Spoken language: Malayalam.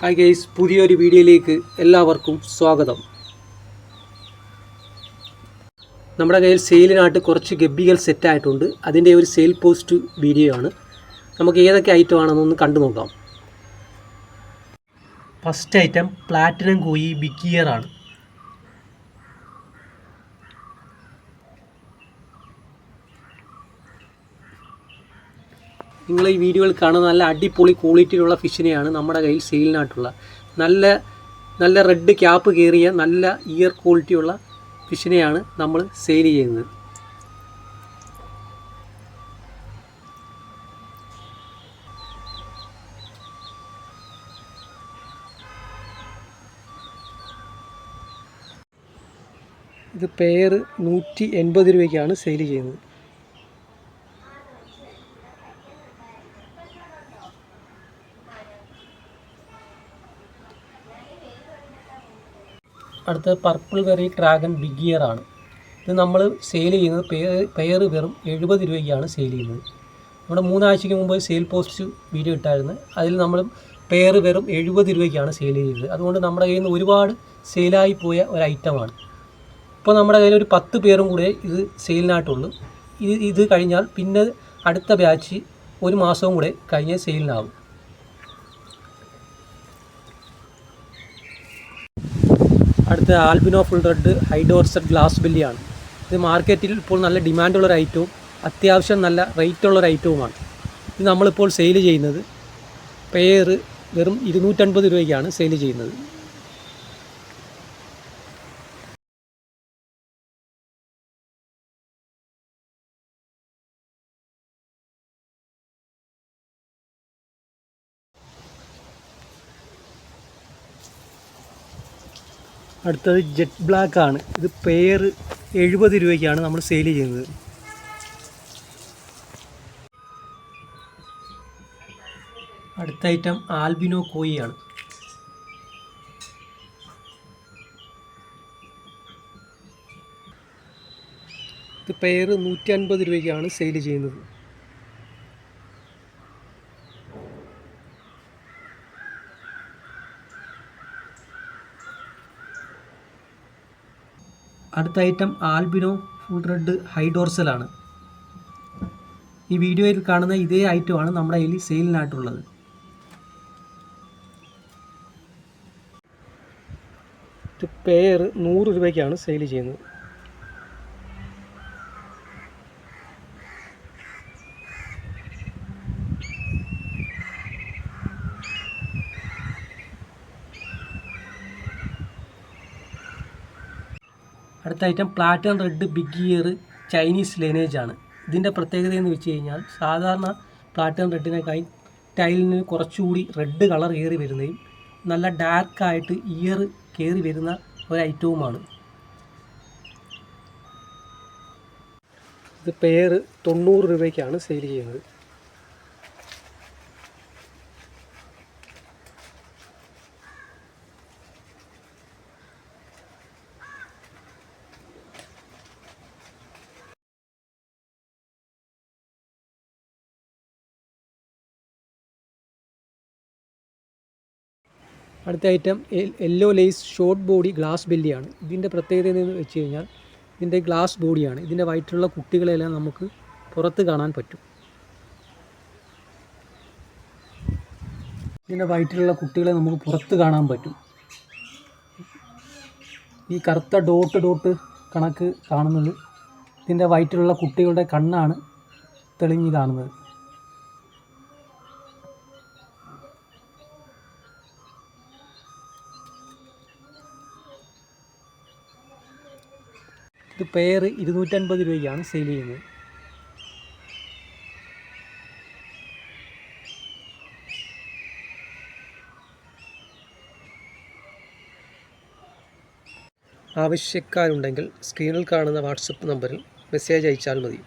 ഹായ് ഗൈസ്, പുതിയൊരു വീഡിയോയിലേക്ക് എല്ലാവർക്കും സ്വാഗതം. നമ്മുടെ കയ്യിൽ സെയിലിനായിട്ട് കുറച്ച് ഗപ്പികൾ സെറ്റായിട്ടുണ്ട്. അതിൻ്റെ ഒരു സെയിൽ പോസ്റ്റ് വീഡിയോ ആണ്. നമുക്ക് ഏതൊക്കെ ഐറ്റം ആണെന്നൊന്ന് കണ്ടു നോക്കാം. ഫസ്റ്റ് ഐറ്റം പ്ലാറ്റിനം കോയി ബിഗ് ഇയർ ആണ്. നിങ്ങൾ ഈ വീഡിയോയിൽ കാണുന്ന നല്ല അടിപൊളി ക്വാളിറ്റിയിലുള്ള ഫിഷിനെയാണ് നമ്മുടെ കയ്യിൽ സെയിലിനായിട്ടുള്ള നല്ല റെഡ് ക്യാപ്പ് കയറിയ നല്ല ഇയർ ക്വാളിറ്റിയുള്ള ഫിഷിനെയാണ് നമ്മൾ സെയിൽ ചെയ്യുന്നത്. ഇത് പെയർ 180 രൂപയ്ക്കാണ് സെയിൽ ചെയ്യുന്നത്. അടുത്ത പർപ്പിൾ വെറി ഡ്രാഗൺ ബിഗ് ഇയർ ആണ്. ഇത് നമ്മൾ സെയിൽ ചെയ്യുന്നത് പെയർ വെറും 70 രൂപയ്ക്കാണ് സെയിൽ ചെയ്യുന്നത്. നമ്മുടെ 3 ആഴ്ചയ്ക്ക് മുമ്പ് സെയിൽ പോസ്റ്റ് വീഡിയോ ഇട്ടായിരുന്നു. അതിൽ നമ്മൾ പെയർ വെറും 70 രൂപയ്ക്കാണ് സെയിൽ ചെയ്തത്. അതുകൊണ്ട് നമ്മുടെ കയ്യിൽ നിന്ന് ഒരുപാട് സെയിലായി പോയ ഒരു ഐറ്റമാണ്. ഇപ്പോൾ നമ്മുടെ കയ്യിൽ ഒരു 10 പേരും കൂടെ ഇത് സെയിലിനായിട്ടുള്ളൂ. ഇത് കഴിഞ്ഞാൽ പിന്നെ അടുത്ത ബാച്ച് ഒരു മാസവും കൂടെ കഴിഞ്ഞ് സെയിലിനാകും. അടുത്ത ആൽബിനോ ഫുൾ റെഡ് ഹൈഡോർസഡ് ഗ്ലാസ് ബെല്ലിയാണ്. ഇത് മാർക്കറ്റിൽ ഇപ്പോൾ നല്ല ഡിമാൻഡുള്ളൊരു ഐറ്റവും അത്യാവശ്യം നല്ല റേറ്റുള്ളൊരു ഐറ്റവുമാണ്. ഇത് നമ്മളിപ്പോൾ സെയിൽ ചെയ്യുന്നത് പെയർ വെറും 250 രൂപയ്ക്കാണ് സെയിൽ ചെയ്യുന്നത്. അടുത്തത് ജെറ്റ് ബ്ലാക്ക് ആണ്. ഇത് പെയർ 70 രൂപയ്ക്കാണ് നമ്മൾ സെയിൽ ചെയ്യുന്നത്. അടുത്ത ഐറ്റം ആൽബിനോ കോയി ആണ്. ഇത് പെയർ 150 രൂപയ്ക്കാണ് സെയിൽ ചെയ്യുന്നത്. അടുത്ത ഐറ്റം ആൽബിനോ ഫുൾ റെഡ് ഹൈഡോർസലാണ്. ഈ വീഡിയോയിൽ കാണുന്ന ഇതേ ഐറ്റമാണ് നമ്മുടെ കയ്യിൽ സെയിലിനായിട്ടുള്ളത്. പെയർ 100 രൂപയ്ക്കാണ് സെയിൽ ചെയ്യുന്നത്. അടുത്ത item platinum red big ear Chinese lineage ആണ്. ഇതിൻ്റെ പ്രത്യേകത എന്ന് വെച്ച് കഴിഞ്ഞാൽ സാധാരണ പ്ലാറ്റിനം റെഡിനേക്കായി ടൈലിന് കുറച്ചുകൂടി റെഡ് കളർ കയറി വരുന്നതും നല്ല ഡാർക്കായിട്ട് ഇയർ കയറി വരുന്ന ഒരു ഐറ്റവുമാണ്. ഇത് പെയർ 90 രൂപയ്ക്കാണ് സെയിൽ ചെയ്യുന്നത്. അടുത്ത item yellow lace short body glass ബെല്ലിയാണ്. ഇതിൻ്റെ പ്രത്യേകത എന്ന് വെച്ച് കഴിഞ്ഞാൽ ഇതിൻ്റെ ഗ്ലാസ് ബോഡിയാണ്. ഇതിൻ്റെ വയറ്റിലുള്ള കുട്ടികളെല്ലാം നമുക്ക് പുറത്ത് കാണാൻ പറ്റും. ഇതിൻ്റെ വയറ്റിലുള്ള കുട്ടികളെ നമുക്ക് പുറത്ത് കാണാൻ പറ്റും. ഈ കറുത്ത ഡോട്ട് കണക്ക് കാണുന്നത് ഇതിൻ്റെ വയറ്റിലുള്ള കുട്ടികളുടെ കണ്ണാണ് തെളിഞ്ഞ് കാണുന്നത്. ഇത് പെയർ 250 രൂപയ്ക്കാണ് സെയിൽ ചെയ്യുന്നത്. ആവശ്യക്കാരുണ്ടെങ്കിൽ സ്ക്രീനിൽ കാണുന്ന വാട്സപ്പ് നമ്പറിൽ മെസ്സേജ് അയച്ചാൽ മതി.